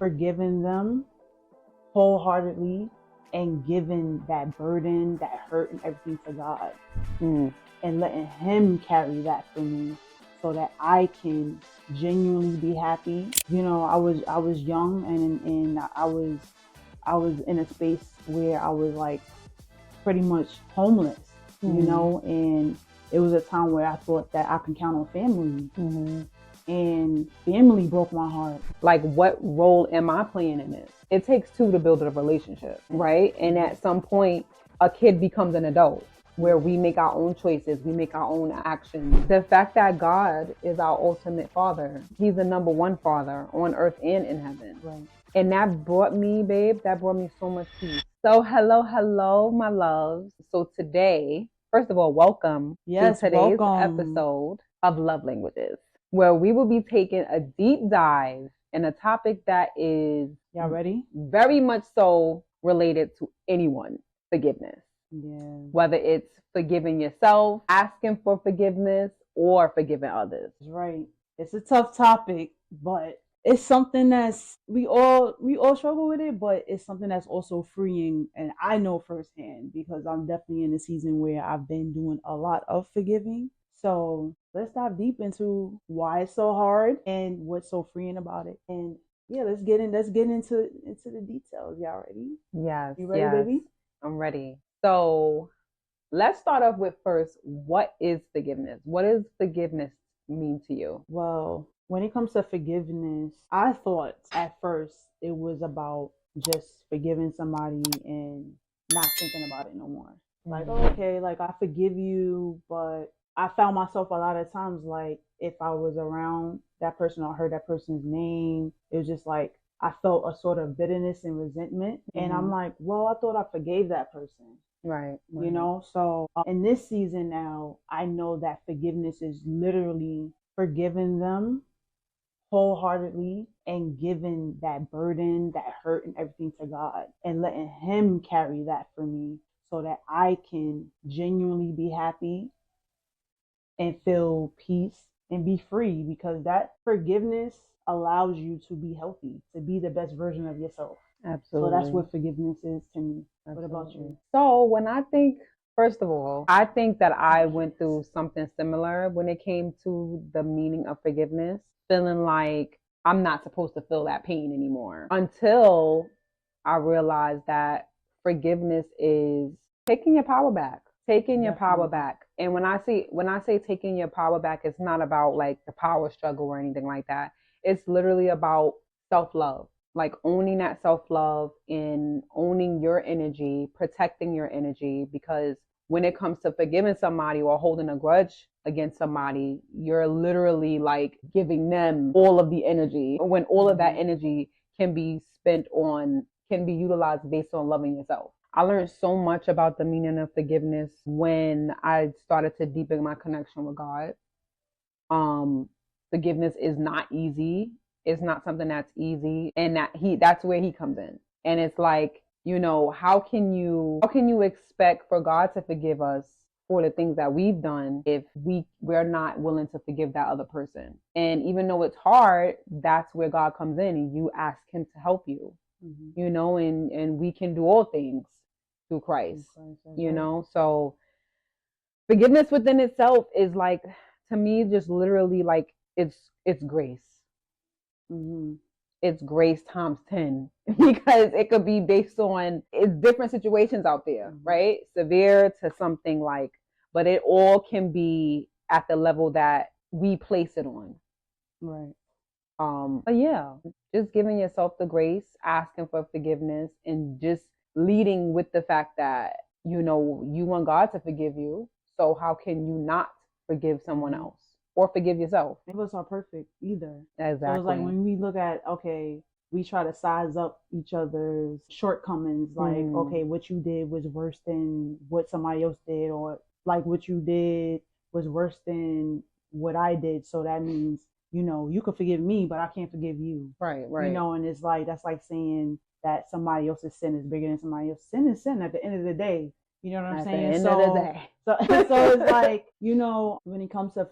forgiving them wholeheartedly and giving that burden, that hurt and everything to God, and letting him carry that for me so that I can genuinely be happy. You know, I was young and I was in a space where I was like pretty much homeless, you know, and it was a time where I thought that I can count on family. And family broke my heart. Like, what role am I playing in this? It takes two to build a relationship, right? And at some point, a kid becomes an adult where we make our own choices, we make our own actions. The fact that God is our ultimate father, he's the number one father on earth and in heaven. Right. And that brought me, babe, that brought me so much peace. So hello, my loves. So today, first of all, welcome to today's episode of Love Languages, where we will be taking a deep dive in a topic that is, y'all ready? Very much so related to anyone, forgiveness. Yeah. Whether it's forgiving yourself, asking for forgiveness, or forgiving others. Right. It's a tough topic, but it's something that's we all struggle with it, but it's something that's also freeing. And I know firsthand because I'm definitely in a season where I've been doing a lot of forgiving. So let's dive deep into why it's so hard and what's so freeing about it. And yeah, let's get into the details. Y'all ready? Yes. You ready, baby? I'm ready. So let's start off with first, what is forgiveness? What does forgiveness mean to you? Well, when it comes to forgiveness, I thought at first it was about just forgiving somebody and not thinking about it no more. Like, oh, okay, like I forgive you, but I found myself a lot of times, like if I was around that person or heard that person's name, it was just like I felt a sort of bitterness and resentment. And I'm like, well, I thought I forgave that person. Right. You know, so in this season now, I know that forgiveness is literally forgiving them wholeheartedly and giving that burden, that hurt and everything to God and letting him carry that for me so that I can genuinely be happy and feel peace and be free, because that forgiveness allows you to be healthy, to be the best version of yourself. Absolutely. So that's what forgiveness is to me. Absolutely. What about you? So when I think, first of all, I think that I went through something similar when it came to the meaning of forgiveness, feeling like I'm not supposed to feel that pain anymore, until I realized that forgiveness is taking your power back. Taking your power back. And when I say taking your power back, it's not about like the power struggle or anything like that. It's literally about self-love, like owning that self-love and owning your energy, protecting your energy. Because when it comes to forgiving somebody or holding a grudge against somebody, you're literally like giving them all of the energy, when all of that energy can be utilized based on loving yourself. I learned so much about the meaning of forgiveness when I started to deepen my connection with God. Forgiveness is not easy. It's not something that's easy, and that's where he comes in. And it's like, you know, how can you expect for God to forgive us for the things that we've done if we're not willing to forgive that other person? And even though it's hard, that's where God comes in and you ask him to help you. You know, and we can do all things through Christ, you know. So forgiveness within itself is like, to me, just literally like it's grace. It's grace times 10, because it could be based on, it's different situations out there, right? Severe to something like, but it all can be at the level that we place it on. Right. But yeah, just giving yourself the grace, asking for forgiveness, and just leading with the fact that, you know, you want God to forgive you. So how can you not forgive someone else or forgive yourself? None of us are perfect either. Exactly. So it's like when we look at, okay, we try to size up each other's shortcomings. Like, okay, what you did was worse than what somebody else did, or like what you did was worse than what I did. So that means, you know, you could forgive me, but I can't forgive you. Right. You know, and it's like, that's like saying that somebody else's sin is bigger than somebody else's sin. Is sin at the end of the day. You know what I'm At saying? the end of the day. So it's like, when it comes to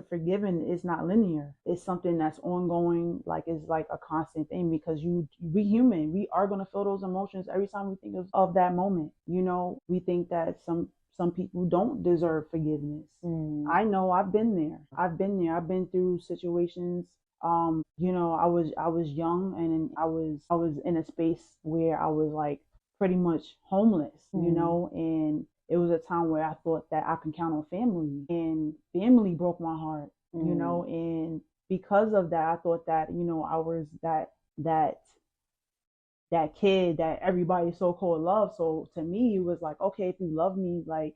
forgiving, it's not linear. It's something that's ongoing, like it's like a constant thing, because we human, we are gonna feel those emotions every time we think of that moment. We think that some people don't deserve forgiveness. I know I've been there. I've been through situations. I was young, and I was in a space where I was like pretty much homeless, and it was a time where I thought that I can count on family, and family broke my heart, and because of that, I thought that, I was that kid that everybody so-called loved. So to me, it was like, okay, if you love me, like,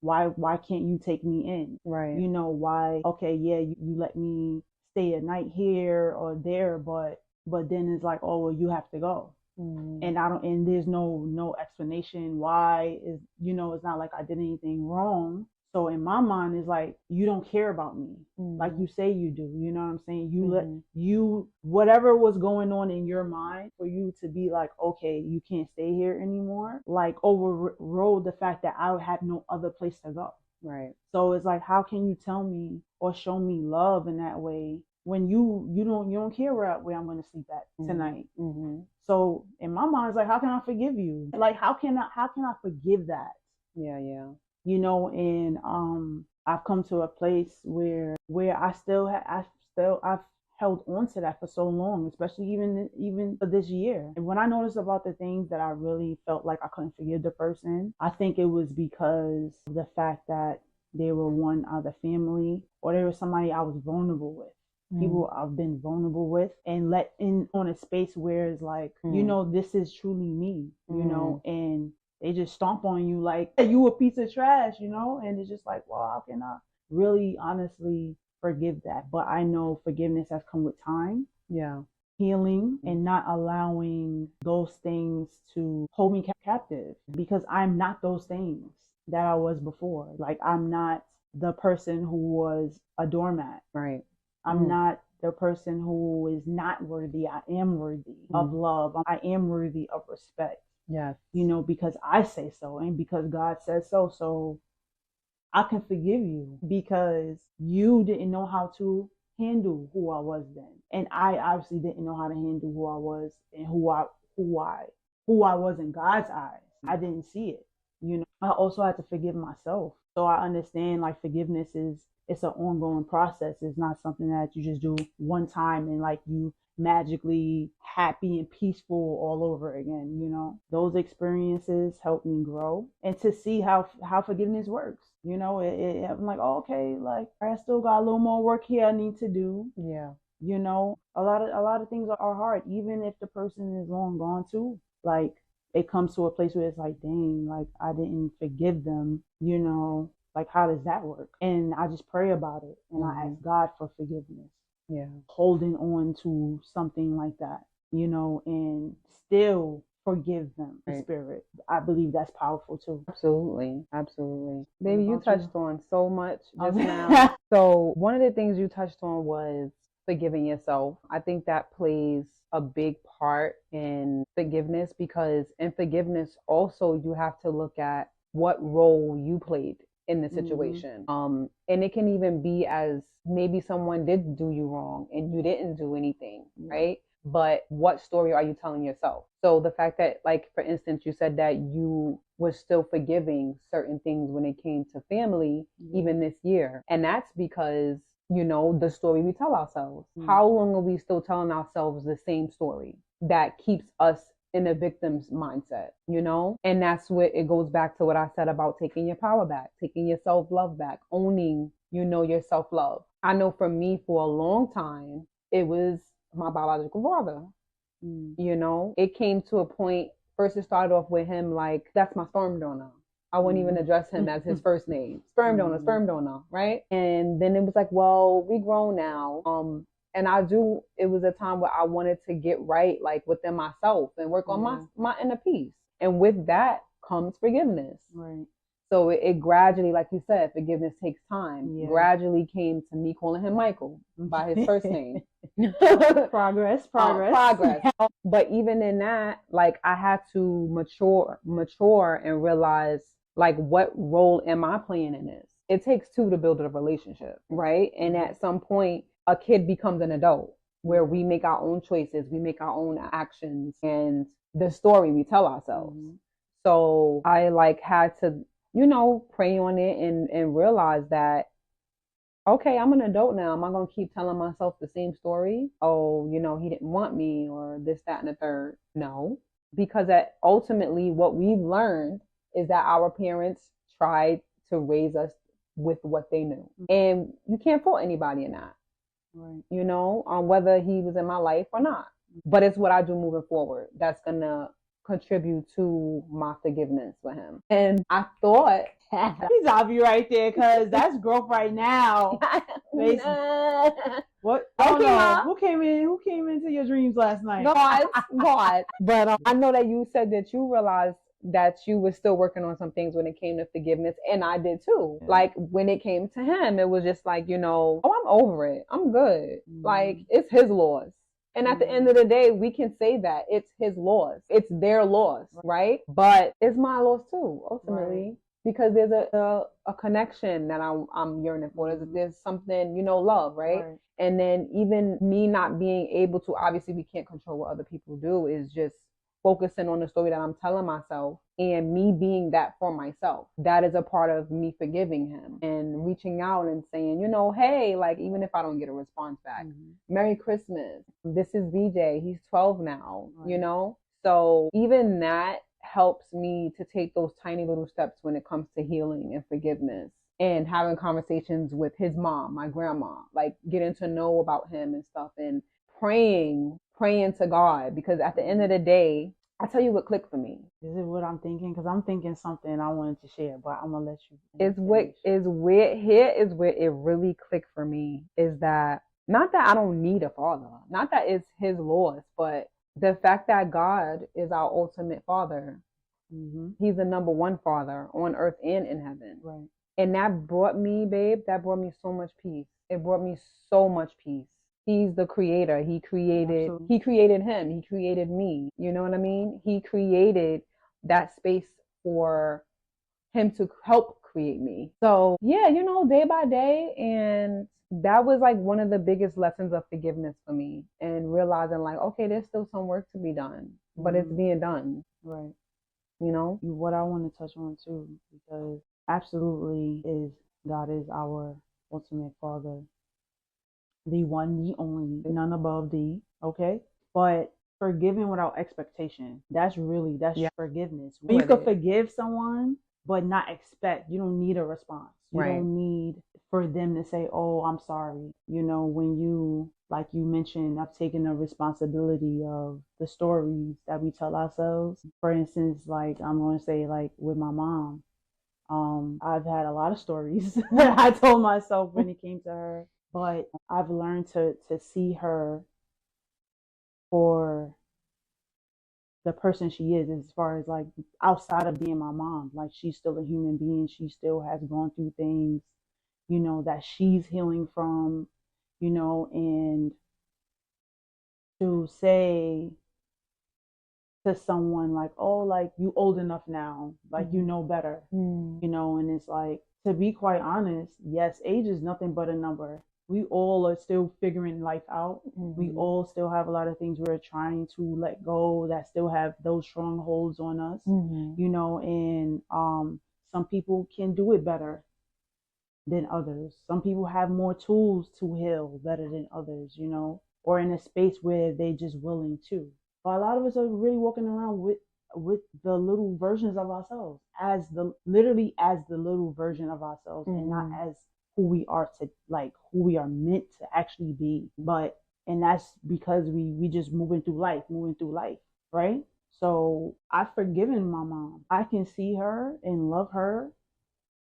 why can't you take me in? Right. Why, okay, yeah, you let me stay a night here or there, but then it's like, oh, well, you have to go. And there's no explanation why. Is it's not like I did anything wrong. So in my mind, it's like, you don't care about me like you say you do. You know what I'm saying? You whatever was going on in your mind for you to be like, okay, you can't stay here anymore, like overrode the fact that I have no other place to go. Right. So it's like, how can you tell me or show me love in that way when you don't care where I'm going to sleep at tonight? So in my mind, it's like, how can I forgive you? Like, how can I forgive that? Yeah. And I've come to a place where I've held on to that for so long, especially even for this year. And when I noticed about the things that I really felt like I couldn't forgive the person, I think it was because of the fact that they were one of the family, or they were somebody I was vulnerable with. People I've been vulnerable with and let in on a space where it's like, this is truly me, and they just stomp on you like, hey, you a piece of trash, and it's just like, well, how can I really honestly forgive that? But I know forgiveness has come with time, healing, and not allowing those things to hold me captive, because I'm not those things that I was before. Like, I'm not the person who was a doormat. Right. I'm not the person who is not worthy. I am worthy of love. I am worthy of respect. Yes. Because I say so, and because God says so. So I can forgive you because you didn't know how to handle who I was then. And I obviously didn't know how to handle who I was and who I was in God's eyes. I didn't see it. I also had to forgive myself. So I understand, like, forgiveness it's an ongoing process. It's not something that you just do one time and like you magically happy and peaceful all over again. Those experiences helped me grow and to see how forgiveness works. I'm like, oh, okay, like, I still got a little more work here I need to do. Yeah. A lot of things are hard, even if the person is long gone too. Like, it comes to a place where it's like, dang, like, I didn't forgive them, like, how does that work? And I just pray about it, and I ask God for forgiveness. Yeah. Holding on to something like that, and still forgive them, the spirit. I believe that's powerful too. Absolutely. Baby, you touched on so much just now. So one of the things you touched on was forgiving yourself. I think that plays a big part in forgiveness, because in forgiveness also you have to look at what role you played in the situation. And it can even be as maybe someone did do you wrong and you didn't do anything, right? But what story are you telling yourself? So the fact that, like, for instance, you said that you were still forgiving certain things when it came to family, even this year. And that's because, the story we tell ourselves. How long are we still telling ourselves the same story that keeps us in a victim's mindset, And that's what it goes back to what I said about taking your power back, taking your self-love back, owning, your self-love. I know for me, for a long time, it was my biological father. It came to a point, first it started off with him like, that's my sperm donor. I wouldn't even address him as his first name. Sperm donor, right? And then it was like, well, we grown now. And it was a time where I wanted to get right, like, within myself and work on my inner peace. And with that comes forgiveness. Right. So it gradually, like you said, forgiveness takes time. Gradually came to me calling him Michael by his first name. Progress. But even in that, like, I had to mature and realize Like, what role am I playing in this? It takes two to build a relationship, right? And at some point, a kid becomes an adult where we make our own choices, we make our own actions, and the story we tell ourselves. So I like had to, pray on it and realize that, okay, I'm an adult now. Am I going to keep telling myself the same story? Oh, he didn't want me or this, that, and the third. No, because ultimately what we've learned is that our parents tried to raise us with what they knew. And you can't fault anybody in that, right? On whether he was in my life or not. But it's what I do moving forward that's going to contribute to my forgiveness for him. And I thought he's obvious right there, because that's growth right now. What? Who came into your dreams last night? God. But I know that you said that you realized that you were still working on some things when it came to forgiveness, and I did too. Like when it came to him, it was just like, oh, I'm over it. I'm good. Like it's his loss. And at the end of the day, we can say that it's his loss. It's their loss, right? But it's my loss too, ultimately. Right. Because there's a connection that I'm yearning for. There's something, love, right? And then even me not being able to, obviously we can't control what other people do, is just focusing on the story that I'm telling myself and me being that for myself. That is a part of me forgiving him and reaching out and saying, hey, like, even if I don't get a response back, Merry Christmas. This is VJ. He's 12 now, So even that helps me to take those tiny little steps when it comes to healing and forgiveness and having conversations with his mom, my grandma, like getting to know about him and stuff, and praying to God, because at the end of the day, I'll tell you what clicked for me. Is it what I'm thinking? Because I'm thinking something I wanted to share, but I'm gonna let you. Is where it really clicked for me, is that not that I don't need a father, not that it's his loss, but the fact that God is our ultimate father. He's the number one father on earth and in heaven. Right. And that brought me so much peace. It brought me so much peace. He's the creator. He created him. He created me. You know what I mean? He created that space for him to help create me. So yeah, day by day. And that was like one of the biggest lessons of forgiveness for me, and realizing like, okay, there's still some work to be done, but it's being done. Right. What I want to touch on too, because absolutely God is our ultimate father. The one, the only, none above thee, okay? But forgiving without expectation, that's forgiveness. You could forgive someone, but not expect. You don't need a response. You don't need for them to say, oh, I'm sorry. When you, like you mentioned, I've taken the responsibility of the stories that we tell ourselves. For instance, like I'm going to say, like with my mom, I've had a lot of stories that I told myself when it came to her. But I've learned to see her for the person she is, as far as like outside of being my mom. Like she's still a human being. She still has gone through things, that she's healing from, and to say to someone like, oh, like you old enough now, like you know better, and it's like, to be quite honest, yes, age is nothing but a number. We all are still figuring life out. We all still have a lot of things we're trying to let go that still have those strongholds on us, and some people can do it better than others. Some people have more tools to heal better than others, or in a space where they just willing to. But a lot of us are really walking around with the little versions of ourselves, as the little version of ourselves, and not as who we are who we are meant to actually be. And that's because we just moving through life, right? So I've forgiven my mom. I can see her and love her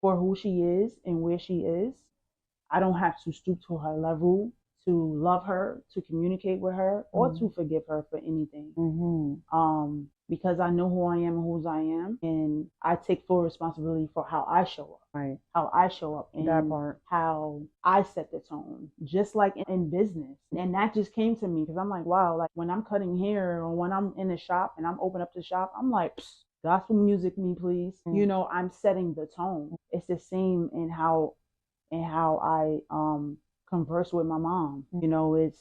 for who she is and where she is. I don't have to stoop to her level to love her, to communicate with her, or to forgive her for anything. Because I know who I am and whose I am, and I take full responsibility for how I show up. Right. How I show up, and that part, how I set the tone, just like in business. And that just came to me because I'm like, wow, like when I'm cutting hair or when I'm in the shop and I'm open up the shop, I'm like, gospel music, me please. You know, I'm setting the tone. It's the same in how I converse with my mom. You know, it's,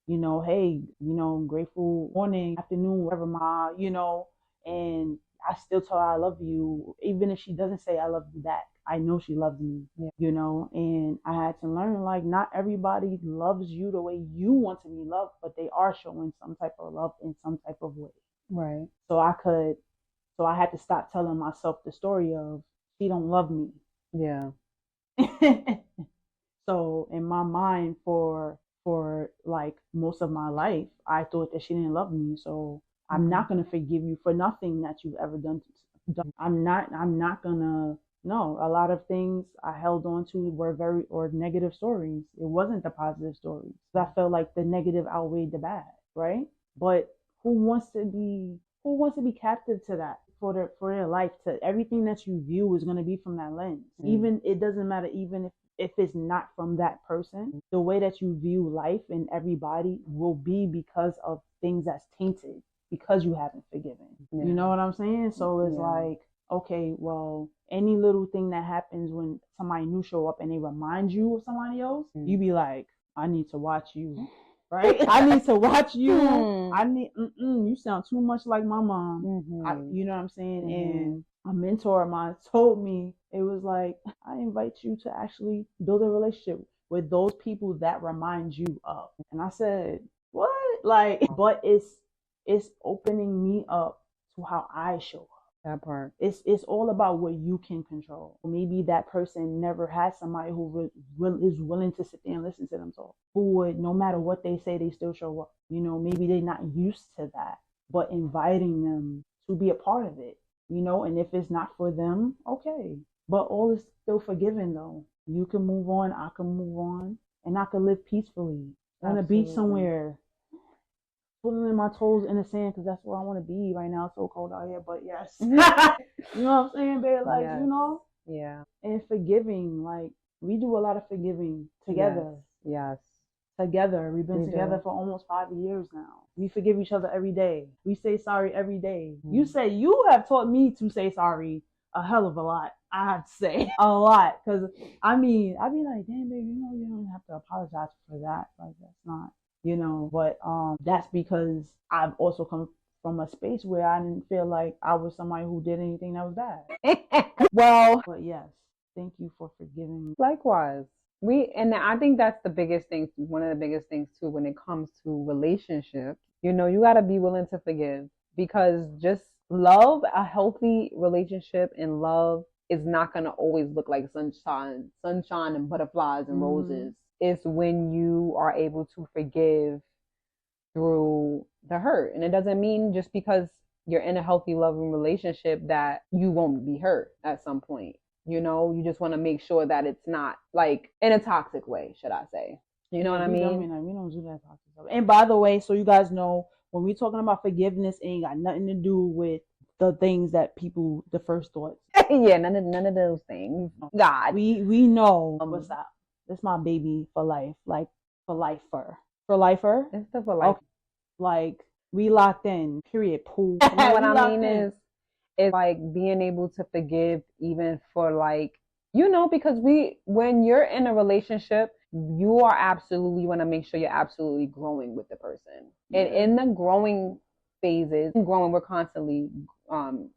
you know, hey, you know, grateful morning, afternoon, whatever, ma, you know, and I still tell her I love you, even if she doesn't say I love you back. I know she loves me, you know, and I had to learn, like, not everybody loves you the way you want to be loved, but they are showing some type of love in some type of way. Right. So I had to stop telling myself the story of she don't love me. Yeah. So in my mind, for like most of my life, I thought that she didn't love me. So I'm not gonna forgive you for nothing that you've ever done. I'm not gonna. No, a lot of things I held on to were negative stories. It wasn't the positive stories. I felt like the negative outweighed the bad, right? But who wants to be captive to that for their life? To everything that you view is going to be from that lens. Even it doesn't matter, even if it's not from that person, the way that you view life and everybody will be because of things that's tainted, because you haven't forgiven. You know what I'm saying? So it's like, okay, well, any little thing that happens when somebody new show up and they remind you of somebody else, you be like, I need to watch you. Right? I need to watch you. I need, you sound too much like my mom. You know what I'm saying? And a mentor of mine told me, it was like, I invite you to actually build a relationship with those people that remind you of. And I said, what? Like, but it's opening me up to how I show up. That part. It's all about what you can control. Maybe that person never had somebody who is willing to sit there and listen to them talk. Who would, no matter what they say, they still show up. You know, maybe they're not used to that, but inviting them to be a part of it. You know, and if it's not for them, okay. But all is still forgiven though. You can move on, I can move on, and I can live peacefully on a beach somewhere, pulling my toes in the sand, because that's where I want to be right now. It's so cold out here, but yes. You know what I'm saying, babe? Like, you know? Yeah. And forgiving, like, we do a lot of forgiving together. Yes. Together. We've been together for almost 5 years now. We forgive each other every day. We say sorry every day. You have taught me to say sorry a hell of a lot. I have to say a lot. Because, I mean, I'd be like, damn, babe, you know, you don't have to apologize for that. Like, that's not, you know, but that's because I've also come from a space where I didn't feel like I was somebody who did anything that was bad. Well, but yes, thank you for forgiving me. Likewise. And I think that's the biggest thing, one of the biggest things too, when it comes to relationships. You know, you got to be willing to forgive, because just love, a healthy relationship and love is not going to always look like sunshine and butterflies and roses. It's when you are able to forgive through the hurt. And it doesn't mean just because you're in a healthy, loving relationship that you won't be hurt at some point. You know, you just want to make sure that it's not like in a toxic way, should I say. You know what I mean? We don't do that toxic stuff. And by the way, so you guys know, when we're talking about forgiveness, it ain't got nothing to do with the things that people, the first thoughts. Yeah, none of those things. God. We know what's up. This my baby for life. Like, for lifer. For lifer? It's the for life. Okay. Like, we locked in, period. Pool. What I mean is like being able to forgive, even for, like, you know, because when you're in a relationship, you want to make sure you're absolutely growing with the person. Yeah. And in the growing phases, we're constantly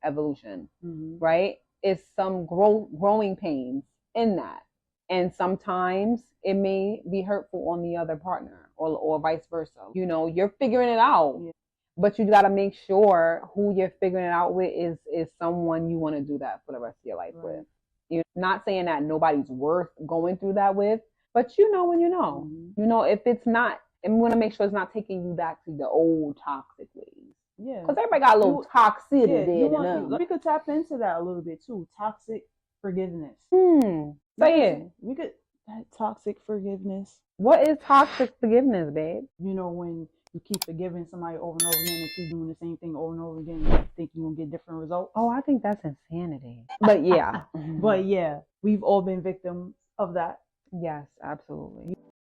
evolution, right? It's some growing pains in that. And sometimes it may be hurtful on the other partner, or vice versa. You know, you're figuring it out. Yeah. But you got to make sure who you're figuring it out with is someone you want to do that for the rest of your life with. You're not saying that nobody's worth going through that with, but you know when you know. You know, if it's not, and we want to make sure it's not taking you back to the old toxic ways. Yeah. Because everybody got a little toxicity there in them. We could tap into that a little bit too. Toxic forgiveness. We could, that toxic forgiveness. What is toxic forgiveness, babe? You know, when you keep forgiving somebody over and over again and keep doing the same thing over and over again, you think you're going to get different results. Oh, I think that's insanity. But yeah. But yeah, we've all been victims of that. Yes, absolutely.